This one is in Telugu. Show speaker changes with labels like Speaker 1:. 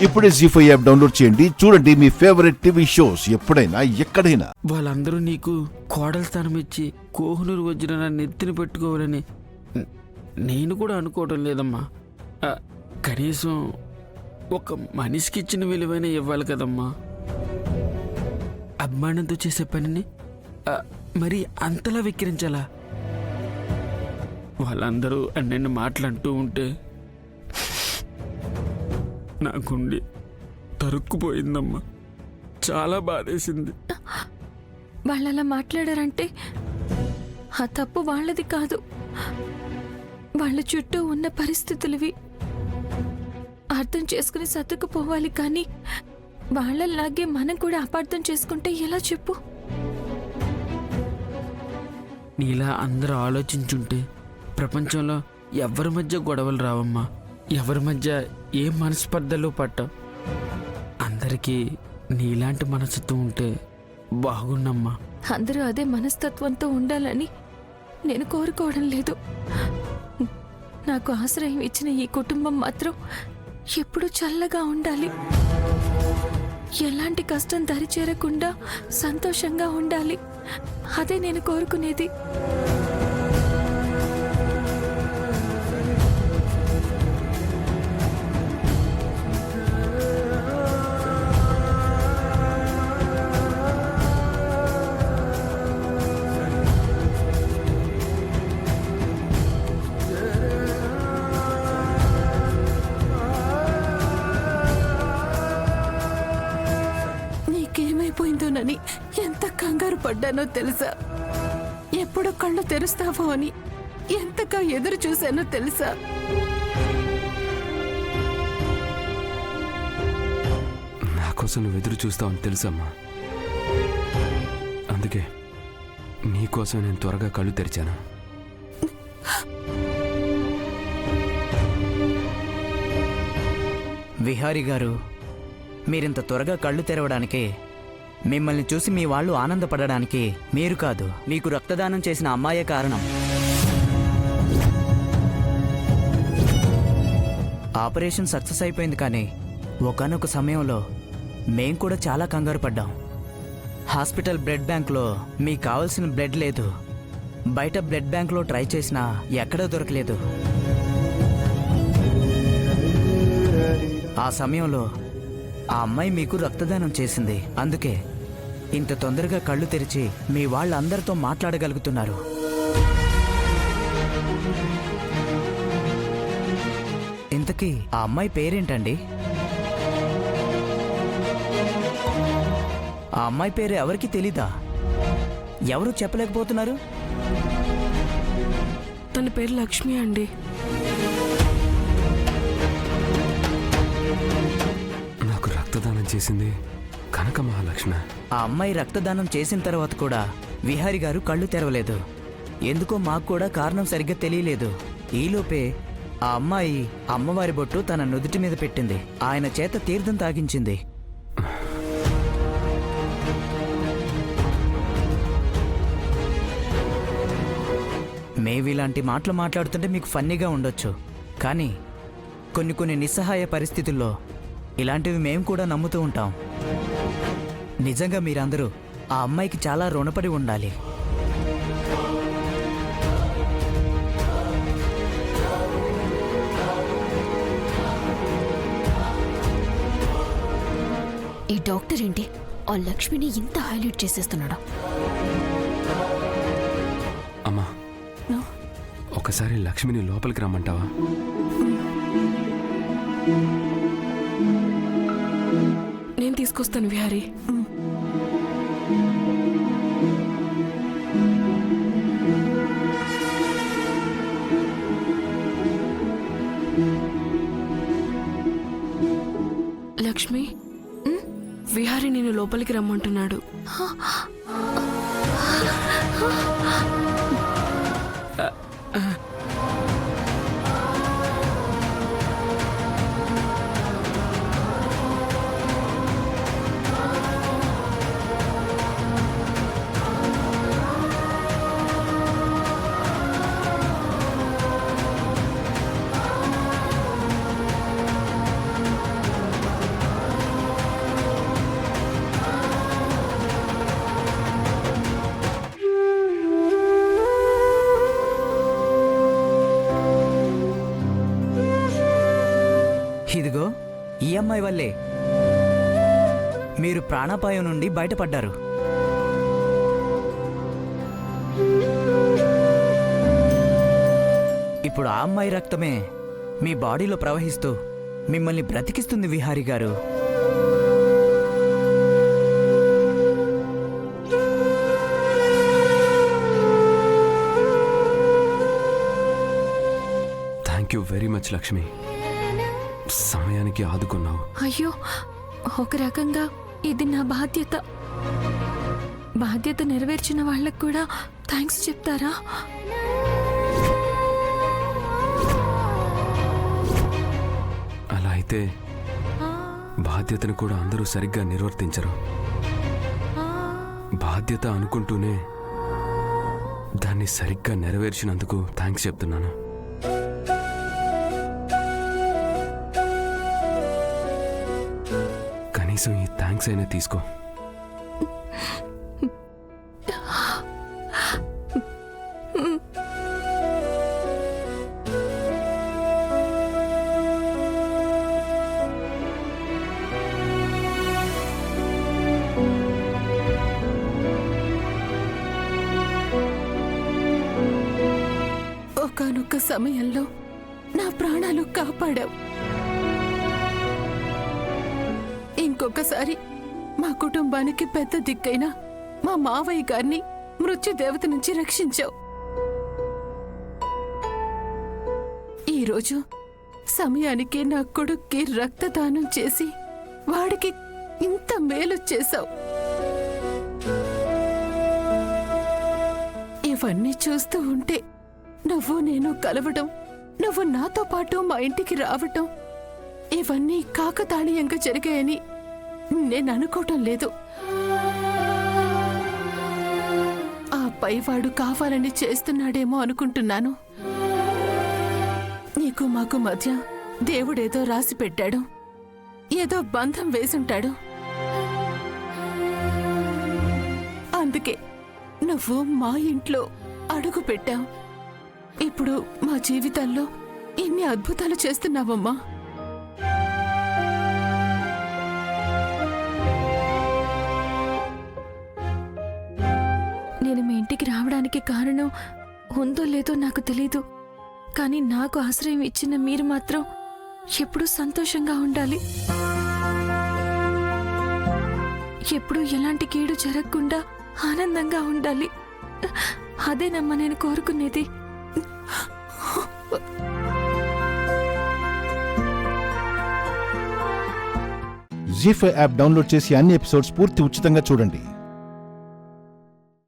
Speaker 1: ఇప్పుడే జీ5 యాప్ డౌన్లోడ్ చేయండి. చూడండి మీ ఫేవరెట్ టీవీ షోస్ ఎప్పుడైనా ఎక్కడైనా.
Speaker 2: వాళ్ళందరూ నీకు కోడల స్థానం ఇచ్చి కోహ్నూరు వచ్చిన నన్ను నెత్తిన పెట్టుకోవాలని నేను కూడా అనుకోవడం లేదమ్మా. కనీసం ఒక మనిషికి ఇచ్చిన విలువైన ఇవ్వాలి కదమ్మా. అభిమానంతో చేసే పనిని మరి అంతలా వెక్కిరించాలా? వాళ్ళందరూ అన్నెన్ని మాటలంటూ ఉంటే నా గుండె తరుక్కుపోయిందమ్మా. చాలా బాధేసింది.
Speaker 3: వాళ్ళలా మాట్లాడారంటే ఆ తప్పు వాళ్ళది కాదు, వాళ్ళ చుట్టూ ఉన్న పరిస్థితులవి. అర్థం చేసుకుని సర్దుకుపోవాలి, కానీ వాళ్ళలాగే మనం కూడా అపార్థం చేసుకుంటే ఎలా చెప్పు?
Speaker 2: నీలా అందరూ ఆలోచించుంటే ప్రపంచంలో ఎవరి మధ్య గొడవలు రావమ్మా. ఎవరి మధ్య ఏ మనస్పర్ధలు పట్టవు. అందరికీ నీలాంటి మనసుతో ఉంటే బాగున్నమ్మా.
Speaker 3: అందరూ అదే మనస్తత్వంతో ఉండాలని నేను కోరుకోవడం లేదు. నాకు ఆశ్రయం ఇచ్చిన ఈ కుటుంబం మాత్రం ఎప్పుడూ చల్లగా ఉండాలి. ఎలాంటి కష్టం దరిచేరకుండా సంతోషంగా ఉండాలి. అదే నేను కోరుకునేది. నీకేమైపోయిందోనని ఎంత కంగారు పడ్డానో తెలుసా? ఎప్పుడు కళ్ళు తెరుస్తావో అని ఎంతగా ఎదురు చూశానో తెలుసా?
Speaker 4: నా కోసం నువ్వు ఎదురు చూస్తావని తెలుసమ్మా. అందుకే నీకోసం నేను త్వరగా కళ్ళు తెరిచాను.
Speaker 5: విహారీ గారు, మీరింత త్వరగా కళ్ళు తెరవడానికి, మిమ్మల్ని చూసి మీ వాళ్ళు ఆనందపడడానికి మీరు కాదు, మీకు రక్తదానం చేసిన అమ్మాయే కారణం. ఆపరేషన్ సక్సెస్ అయిపోయింది, కానీ ఒకానొక సమయంలో మేం కూడా చాలా కంగారు పడ్డాం. హాస్పిటల్ బ్లడ్ బ్యాంక్లో మీకు కావాల్సిన బ్లడ్ లేదు. బయట బ్లడ్ బ్యాంక్లో ట్రై చేసినా ఎక్కడా దొరకలేదు. ఆ సమయంలో ఆ అమ్మాయి మీకు రక్తదానం చేసింది. అందుకే ఇంత తొందరగా కళ్ళు తెరిచి మీ వాళ్ళందరితో మాట్లాడగలుగుతున్నారు. ఇంతకీ ఆ అమ్మాయి పేరేంటండి? ఆ అమ్మాయి పేరు ఎవరికి తెలీదా? ఎవరు చెప్పలేకపోతున్నారు?
Speaker 3: తన పేరు లక్ష్మి అండి.
Speaker 4: నాకు రక్తదానం చేసింది కనక మహాలక్ష్మి.
Speaker 5: ఆ అమ్మాయి రక్తదానం చేసిన తర్వాత కూడా విహారీ గారు కళ్ళు తెరవలేదు. ఎందుకో మాకు కూడా కారణం సరిగ్గా తెలియలేదు. ఈలోపే ఆ అమ్మాయి అమ్మవారి బొట్టు తన నుదుటి మీద పెట్టింది. ఆయన చేత తీర్థం తాగించింది. మేవిలాంటి మాటలు మాట్లాడుతుంటే మీకు ఫన్నీగా ఉండొచ్చు, కానీ కొన్ని నిస్సహాయ పరిస్థితుల్లో ఇలాంటివి మేము కూడా నమ్ముతూ ఉంటాం. నిజంగా మీరందరూ ఆ అమ్మాయికి చాలా రుణపడి ఉండాలి.
Speaker 6: ఈ డాక్టర్ ఏంటి ఆ లక్ష్మిని ఇంత హైలైట్ చేసేస్తున్నాడు?
Speaker 4: అమ్మా, ఒకసారి లక్ష్మిని లోపలికి రమ్మంటావా?
Speaker 3: నేను తీసుకొస్తాను విహారీ. లక్ష్మి, విహారీ నేను లోపలికి రమ్మంటున్నాడు.
Speaker 5: ఈ అమ్మాయి వల్లే మీరు ప్రాణాపాయం నుండి బయటపడ్డారు. ఇప్పుడు ఆ అమ్మాయి రక్తమే మీ బాడీలో ప్రవహిస్తూ మిమ్మల్ని బ్రతికిస్తుంది విహారీ గారు.
Speaker 4: Thank you very much Lakshmi. సమయానికి ఆదుకున్నావు.
Speaker 3: అయ్యో, ఒక రకంగా ఇది నా బాధ్యత. బాధ్యత నెరవేర్చిన వాళ్ళకు కూడా థ్యాంక్స్ చెప్తారా?
Speaker 4: అలా అయితే బాధ్యతను కూడా అందరూ సరిగ్గా నిర్వర్తించరు. బాధ్యత అనుకుంటూనే దాన్ని సరిగ్గా నెరవేర్చినందుకు థ్యాంక్స్ చెప్తున్నాను. కనీసం ఈ థ్యాంక్స్ అయినా తీసుకో.
Speaker 3: ఒకానొక సమయంలో నా ప్రాణాలు కాపాడావు. ఇంకొకసారి మా కుటుంబానికి పెద్ద దిక్కైన మా మావయ్య గారిని మృత్యుదేవత నుంచి రక్షించావు. ఈరోజు సమయానికి నా కొడుక్కి రక్తదానం చేసి వాడికి ఇంత మేలు చేశావు. ఇవన్నీ చూస్తూ ఉంటే నువ్వు నేను కలవడం, నువ్వు నాతో పాటు మా ఇంటికి రావటం, ఇవన్నీ కాకతాళీయంగా జరిగాయని నేను అనుకోవటం లేదు. ఆ పైవాడు కావాలని చేస్తున్నాడేమో అనుకుంటున్నాను. నీకు మాకు మధ్య దేవుడేదో రాసి పెట్టాడు, ఏదో బంధం వేసుంటాడు. అందుకే నువ్వు మా ఇంట్లో అడుగు పెట్టావు. ఇప్పుడు మా జీవితాల్లో ఇన్ని అద్భుతాలు చేస్తున్నావమ్మా. నేను మీ ఇంటికి రావడానికి కారణం ఉందో లేదో నాకు తెలీదు, కానీ నాకు ఆశ్రయం ఇచ్చిన మీరు మాత్రం ఎప్పుడూ సంతోషంగా ఉండాలి. ఎప్పుడూ ఎలాంటి కీడు జరగకుండా ఆనందంగా ఉండాలి. అదేనమ్మా నేను కోరుకునేది.
Speaker 1: జీ5 యాప్ డౌన్లోడ్ చేసి అన్ని ఎపిసోడ్స్ పూర్తి ఉచితంగా చూడండి.